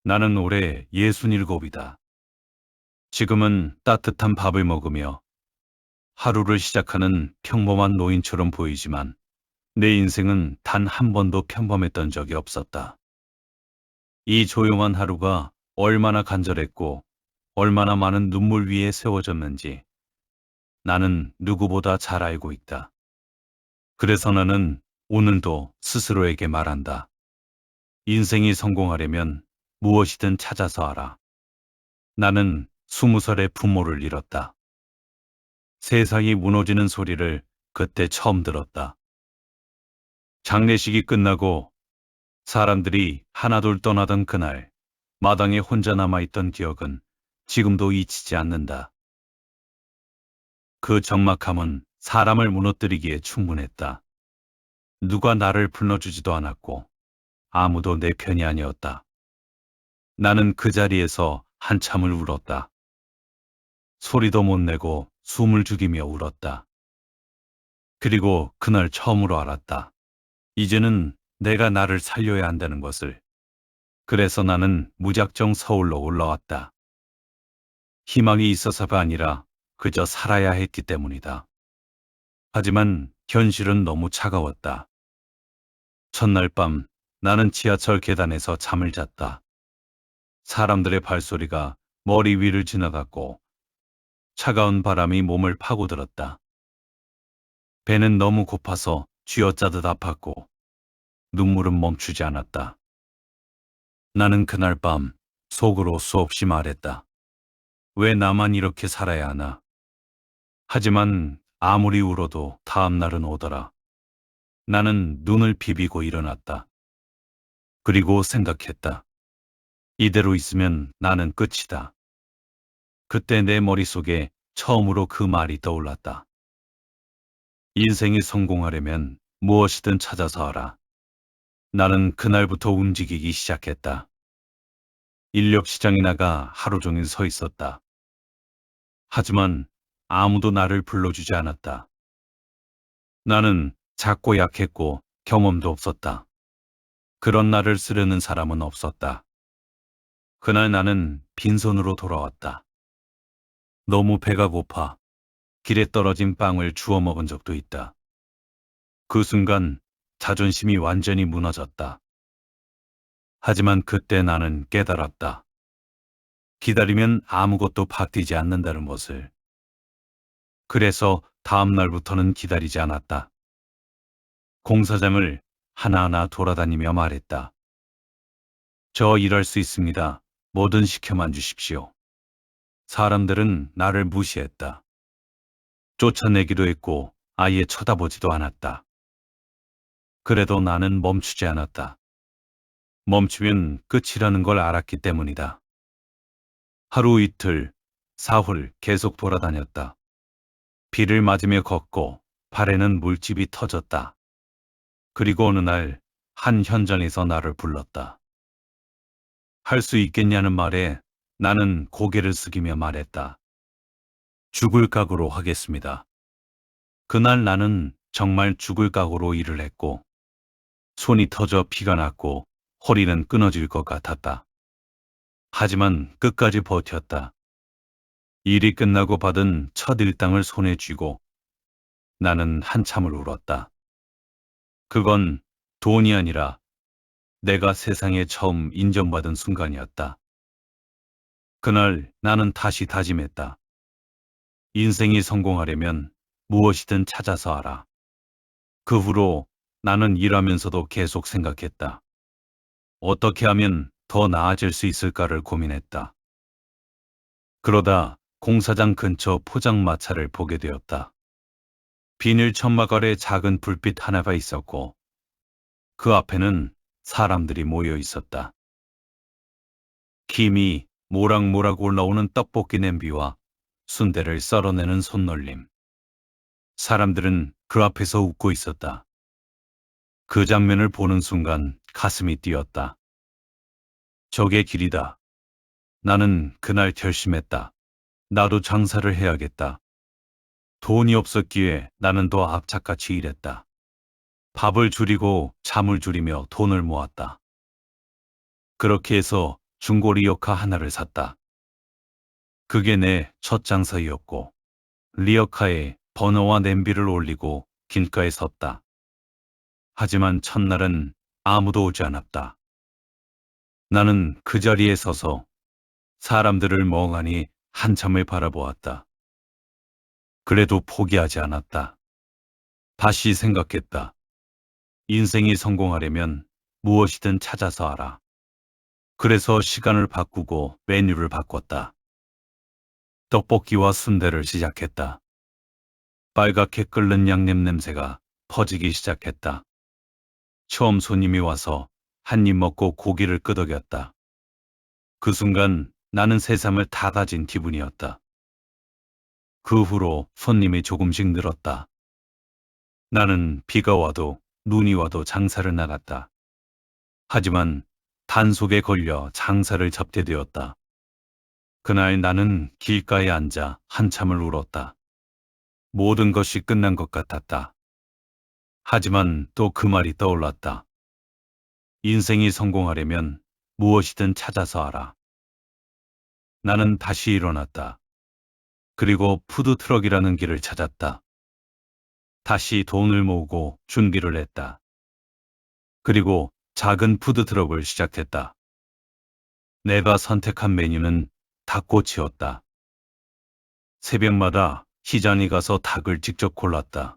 나는 올해 67이다. 지금은 따뜻한 밥을 먹으며 하루를 시작하는 평범한 노인처럼 보이지만 내 인생은 단 한 번도 평범했던 적이 없었다. 이 조용한 하루가 얼마나 간절했고 얼마나 많은 눈물 위에 세워졌는지 나는 누구보다 잘 알고 있다. 그래서 나는 오늘도 스스로에게 말한다. 인생이 성공하려면 무엇이든 찾아서 하라. 나는 20살에 부모를 잃었다. 세상이 무너지는 소리를 그때 처음 들었다. 장례식이 끝나고 사람들이 하나둘 떠나던 그날, 마당에 혼자 남아있던 기억은 지금도 잊히지 않는다. 그 적막함은 사람을 무너뜨리기에 충분했다. 누가 나를 불러주지도 않았고 아무도 내 편이 아니었다. 나는 그 자리에서 한참을 울었다. 소리도 못 내고 숨을 죽이며 울었다. 그리고 그날 처음으로 알았다. 이제는 내가 나를 살려야 한다는 것을. 그래서 나는 무작정 서울로 올라왔다. 희망이 있어서가 아니라 그저 살아야 했기 때문이다. 하지만 현실은 너무 차가웠다. 첫날 밤 나는 지하철 계단에서 잠을 잤다. 사람들의 발소리가 머리 위를 지나갔고 차가운 바람이 몸을 파고들었다. 배는 너무 고파서 쥐어짜듯 아팠고 눈물은 멈추지 않았다. 나는 그날 밤 속으로 수없이 말했다. 왜 나만 이렇게 살아야 하나? 하지만 아무리 울어도 다음 날은 오더라. 나는 눈을 비비고 일어났다. 그리고 생각했다. 이대로 있으면 나는 끝이다. 그때 내 머릿속에 처음으로 그 말이 떠올랐다. 인생이 성공하려면 무엇이든 찾아서 하라. 나는 그날부터 움직이기 시작했다. 인력 시장에 나가 하루 종일 서 있었다. 하지만 아무도 나를 불러주지 않았다. 나는 작고 약했고 경험도 없었다. 그런 나를 쓰려는 사람은 없었다. 그날 나는 빈손으로 돌아왔다. 너무 배가 고파 길에 떨어진 빵을 주워 먹은 적도 있다. 그 순간 자존심이 완전히 무너졌다. 하지만 그때 나는 깨달았다. 기다리면 아무것도 바뀌지 않는다는 것을. 그래서 다음 날부터는 기다리지 않았다. 공사장을 하나하나 돌아다니며 말했다. 저 일할 수 있습니다. 뭐든 시켜만 주십시오. 사람들은 나를 무시했다. 쫓아내기도 했고 아예 쳐다보지도 않았다. 그래도 나는 멈추지 않았다. 멈추면 끝이라는 걸 알았기 때문이다. 하루 이틀, 사흘 계속 돌아다녔다. 비를 맞으며 걷고 발에는 물집이 터졌다. 그리고 어느 날 한 현장에서 나를 불렀다. 할 수 있겠냐는 말에 나는 고개를 숙이며 말했다. 죽을 각오로 하겠습니다. 그날 나는 정말 죽을 각오로 일을 했고 손이 터져 피가 났고 허리는 끊어질 것 같았다. 하지만 끝까지 버텼다. 일이 끝나고 받은 첫 일당을 손에 쥐고 나는 한참을 울었다. 그건 돈이 아니라 내가 세상에 처음 인정받은 순간이었다. 그날 나는 다시 다짐했다. 인생이 성공하려면 무엇이든 찾아서 하라. 그 후로 나는 일하면서도 계속 생각했다. 어떻게 하면 더 나아질 수 있을까를 고민했다. 그러다 공사장 근처 포장마차를 보게 되었다. 비닐 천막 아래 작은 불빛 하나가 있었고 그 앞에는 사람들이 모여 있었다. 김이 모락모락 올라오는 떡볶이 냄비와 순대를 썰어내는 손놀림. 사람들은 그 앞에서 웃고 있었다. 그 장면을 보는 순간 가슴이 뛰었다. 저게 길이다. 나는 그날 결심했다. 나도 장사를 해야겠다. 돈이 없었기에 나는 더 악착같이 일했다. 밥을 줄이고 잠을 줄이며 돈을 모았다. 그렇게 해서 중고 리어카 하나를 샀다. 그게 내 첫 장사이었고, 리어카에 버너와 냄비를 올리고 길가에 섰다. 하지만 첫날은 아무도 오지 않았다. 나는 그 자리에 서서 사람들을 멍하니 한참을 바라보았다. 그래도 포기하지 않았다. 다시 생각했다. 인생이 성공하려면 무엇이든 찾아서 하라. 그래서 시간을 바꾸고 메뉴를 바꿨다. 떡볶이와 순대를 시작했다. 빨갛게 끓는 양념 냄새가 퍼지기 시작했다. 처음 손님이 와서 한 입 먹고 고기를 끄덕였다. 그 순간 나는 세상을 다 가진 기분이었다. 그 후로 손님이 조금씩 늘었다. 나는 비가 와도 눈이 와도 장사를 나갔다. 하지만 단속에 걸려 장사를 접게 되었다. 그날 나는 길가에 앉아 한참을 울었다. 모든 것이 끝난 것 같았다. 하지만 또 그 말이 떠올랐다. 인생이 성공하려면 무엇이든 찾아서 하라. 나는 다시 일어났다. 그리고 푸드트럭이라는 길을 찾았다. 다시 돈을 모으고 준비를 했다. 그리고 작은 푸드트럭을 시작했다. 내가 선택한 메뉴는 닭꼬치였다. 새벽마다 시장에 가서 닭을 직접 골랐다.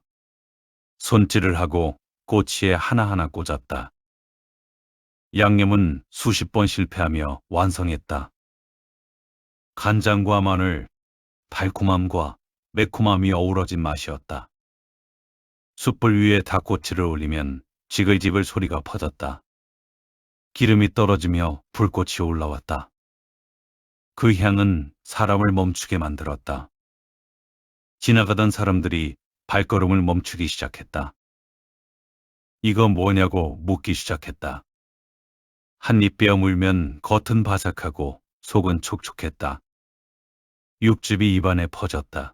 손질을 하고 꼬치에 하나하나 꽂았다. 양념은 수십 번 실패하며 완성했다. 간장과 마늘, 달콤함과 매콤함이 어우러진 맛이었다. 숯불 위에 닭꼬치를 올리면 지글지글 소리가 퍼졌다. 기름이 떨어지며 불꽃이 올라왔다. 그 향은 사람을 멈추게 만들었다. 지나가던 사람들이 발걸음을 멈추기 시작했다. 이거 뭐냐고 묻기 시작했다. 한 입 베어 물면 겉은 바삭하고 속은 촉촉했다. 육즙이 입안에 퍼졌다.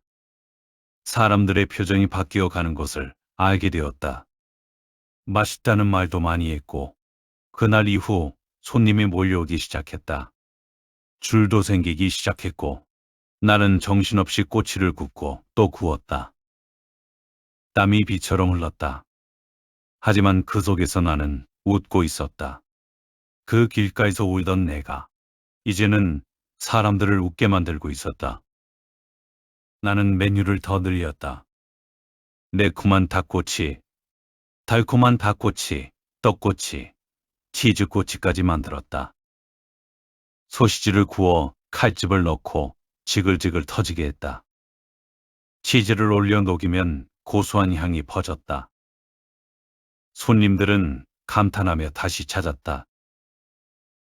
사람들의 표정이 바뀌어 가는 것을 알게 되었다. 맛있다는 말도 많이 했고, 그날 이후 손님이 몰려오기 시작했다. 줄도 생기기 시작했고, 나는 정신없이 꼬치를 굽고 또 구웠다. 땀이 비처럼 흘렀다. 하지만 그 속에서 나는 웃고 있었다. 그 길가에서 울던 내가 이제는 사람들을 웃게 만들고 있었다. 나는 메뉴를 더 늘렸다. 매콤한 닭꼬치, 달콤한 닭꼬치, 떡꼬치, 치즈꼬치까지 만들었다. 소시지를 구워 칼집을 넣고 지글지글 터지게 했다. 치즈를 올려 녹이면 고소한 향이 퍼졌다. 손님들은 감탄하며 다시 찾았다.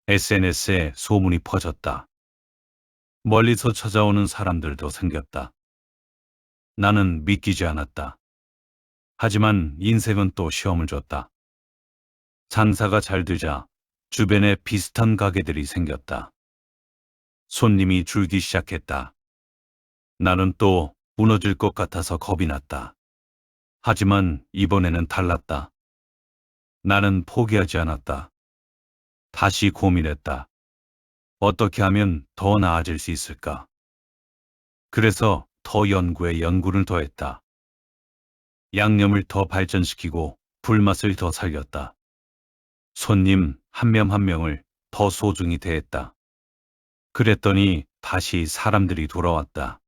SNS에 소문이 퍼졌다. 멀리서 찾아오는 사람들도 생겼다. 나는 믿기지 않았다. 하지만 인생은 또 시험을 줬다. 장사가 잘 되자 주변에 비슷한 가게들이 생겼다. 손님이 줄기 시작했다. 나는 또 무너질 것 같아서 겁이 났다. 하지만 이번에는 달랐다. 나는 포기하지 않았다. 다시 고민했다. 어떻게 하면 더 나아질 수 있을까? 그래서 더 연구에 연구를 더했다. 양념을 더 발전시키고 불맛을 더 살렸다. 손님 한 명 한 명을 더 소중히 대했다. 그랬더니 다시 사람들이 돌아왔다.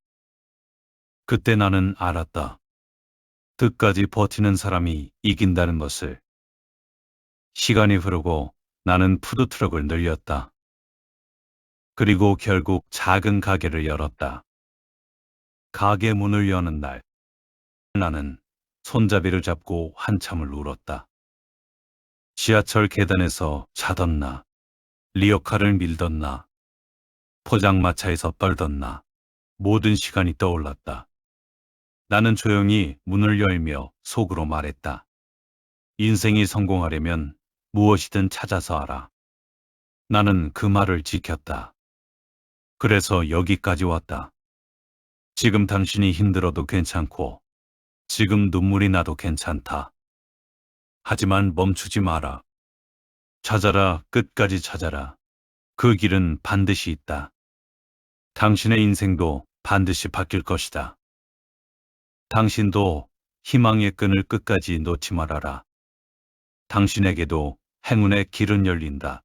그때 나는 알았다. 끝까지 버티는 사람이 이긴다는 것을. 시간이 흐르고 나는 푸드트럭을 늘렸다. 그리고 결국 작은 가게를 열었다. 가게 문을 여는 날, 나는 손잡이를 잡고 한참을 울었다. 지하철 계단에서 자던 나, 리어카를 밀던 나, 포장마차에서 떨던 나, 모든 시간이 떠올랐다. 나는 조용히 문을 열며 속으로 말했다. 인생이 성공하려면 무엇이든 찾아서 하라. 나는 그 말을 지켰다. 그래서 여기까지 왔다. 지금 당신이 힘들어도 괜찮고, 지금 눈물이 나도 괜찮다. 하지만 멈추지 마라. 찾아라, 끝까지 찾아라. 그 길은 반드시 있다. 당신의 인생도 반드시 바뀔 것이다. 당신도 희망의 끈을 끝까지 놓지 말아라. 당신에게도 행운의 길은 열린다.